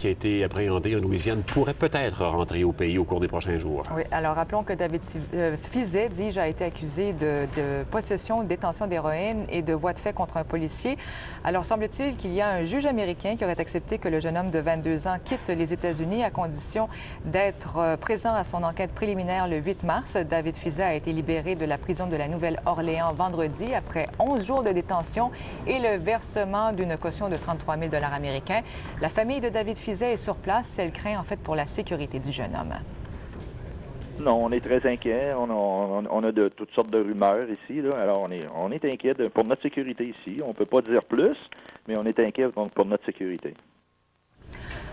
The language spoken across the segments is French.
qui a été appréhendé en Louisiane pourrait peut-être rentrer au pays au cours des prochains jours. Oui, alors rappelons que David Fizet, dis-je, a été accusé de possession, détention d'héroïne et de voie de fait contre un policier. Alors semble-t-il qu'il y a un juge américain qui aurait accepté que le jeune homme de 22 ans quitte les États-Unis à condition d'être présent à son enquête préliminaire le 8 mars. David Fizet a été libéré de la prison de la Nouvelle-Orléans vendredi après 11 jours de détention et le versement d'une caution de 33 000 $ américains. La famille de David Fizet est sur place. Elle craint en fait pour la sécurité du jeune homme. Non, on est très inquiet. On a de toutes sortes de rumeurs ici. Là. Alors, on est inquiet pour notre sécurité ici. On ne peut pas dire plus, mais on est inquiet pour notre sécurité.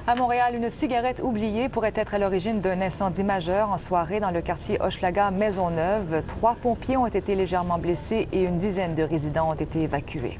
À Montréal, une cigarette oubliée pourrait être à l'origine d'un incendie majeur en soirée dans le quartier Hochelaga-Maisonneuve. 3 pompiers ont été légèrement blessés et une dizaine de résidents ont été évacués.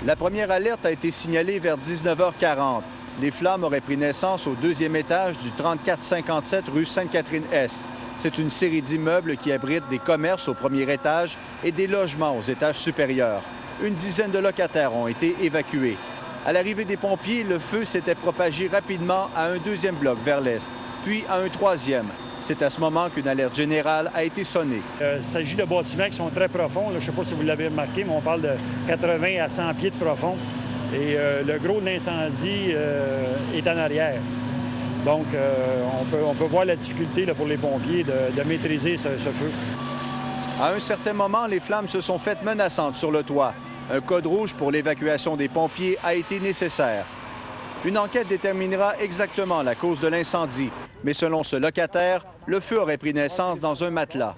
La première alerte a été signalée vers 19h40. Les flammes auraient pris naissance au 2e étage du 3457 rue Sainte-Catherine-Est. C'est une série d'immeubles qui abritent des commerces au 1er étage et des logements aux étages supérieurs. Une dizaine de locataires ont été évacués. À l'arrivée des pompiers, le feu s'était propagé rapidement à un 2e bloc vers l'est, puis à un 3e. C'est à ce moment qu'une alerte générale a été sonnée. Il s'agit de bâtiments qui sont très profonds. Là, je ne sais pas si vous l'avez remarqué, mais on parle de 80 à 100 pieds de profond. Et le gros de l'incendie est en arrière. Donc, on peut voir la difficulté là, pour les pompiers de maîtriser ce feu. À un certain moment, les flammes se sont faites menaçantes sur le toit. Un code rouge pour l'évacuation des pompiers a été nécessaire. Une enquête déterminera exactement la cause de l'incendie. Mais selon ce locataire, le feu aurait pris naissance dans un matelas.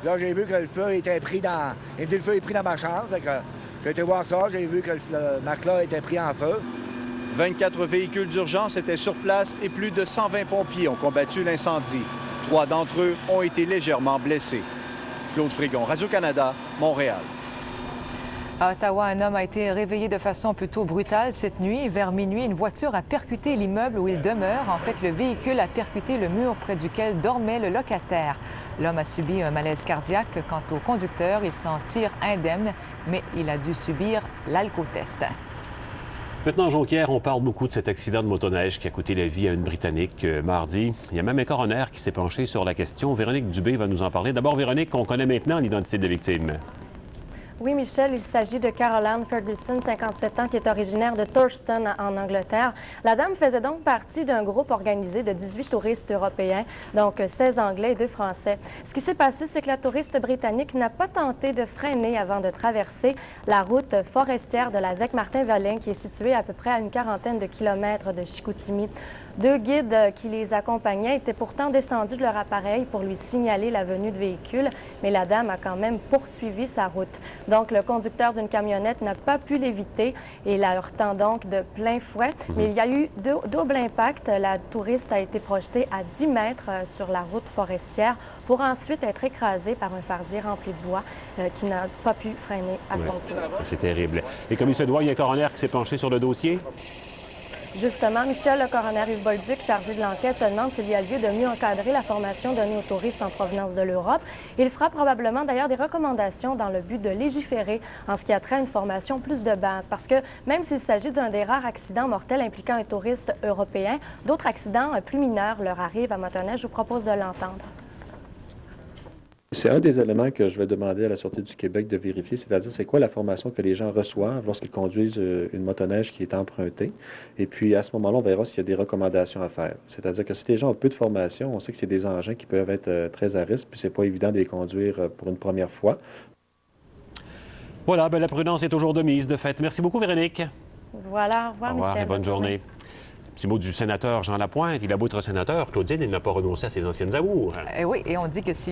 Là, j'ai vu que le feu était pris dans... Il me dit le feu est pris dans ma chambre. J'ai été voir ça, j'ai vu que le matelas était pris en feu. 24 véhicules d'urgence étaient sur place et plus de 120 pompiers ont combattu l'incendie. 3 d'entre eux ont été légèrement blessés. Claude Frigon, Radio-Canada, Montréal. À Ottawa, un homme a été réveillé de façon plutôt brutale cette nuit. Vers minuit, une voiture a percuté l'immeuble où il demeure. En fait, le véhicule a percuté le mur près duquel dormait le locataire. L'homme a subi un malaise cardiaque. Quant au conducteur, il s'en tire indemne, mais il a dû subir l'alcotest. Maintenant, Jonquière, on parle beaucoup de cet accident de motoneige qui a coûté la vie à une Britannique mardi. Il y a même un coroner qui s'est penché sur la question. Véronique Dubé va nous en parler. D'abord, Véronique, on connaît maintenant l'identité de la victime. Oui, Michel, il s'agit de Caroline Ferguson, 57 ans, qui est originaire de Thurston, en Angleterre. La dame faisait donc partie d'un groupe organisé de 18 touristes européens, donc 16 Anglais et 2 Français. Ce qui s'est passé, c'est que la touriste britannique n'a pas tenté de freiner avant de traverser la route forestière de la Zec-Martin-Valin, qui est située à peu près à une quarantaine de kilomètres de Chicoutimi. 2 guides qui les accompagnaient étaient pourtant descendus de leur appareil pour lui signaler la venue de véhicules, mais la dame a quand même poursuivi sa route. Donc, le conducteur d'une camionnette n'a pas pu l'éviter et la heurtant donc de plein fouet. Mais il y a eu double impact. La touriste a été projetée à 10 mètres sur la route forestière pour ensuite être écrasée par un fardier rempli de bois qui n'a pas pu freiner à son tour. C'est terrible. Et comme il se doit, il y a un coroner qui s'est penché sur le dossier. Justement, Michel, le coroner Yves Bolduc, chargé de l'enquête, se demande s'il y a lieu de mieux encadrer la formation donnée aux touristes en provenance de l'Europe. Il fera probablement d'ailleurs des recommandations dans le but de légiférer en ce qui a trait à une formation plus de base. Parce que même s'il s'agit d'un des rares accidents mortels impliquant un touriste européen, d'autres accidents plus mineurs leur arrivent à motoneige. Je vous propose de l'entendre. C'est un des éléments que je vais demander à la Sûreté du Québec de vérifier, c'est-à-dire c'est quoi la formation que les gens reçoivent lorsqu'ils conduisent une motoneige qui est empruntée. Et puis à ce moment-là, on verra s'il y a des recommandations à faire. C'est-à-dire que si les gens ont peu de formation, on sait que c'est des engins qui peuvent être très à risque, puis c'est pas évident de les conduire pour une première fois. Voilà, la prudence est toujours de mise, de fait. Merci beaucoup, Véronique. Voilà, au revoir, au revoir Michel. et bonne journée. Petit mot du sénateur Jean Lapointe. Il a beau être sénateur, Claudine, il n'a pas renoncé à ses anciennes amours. Oui, et on dit que s'il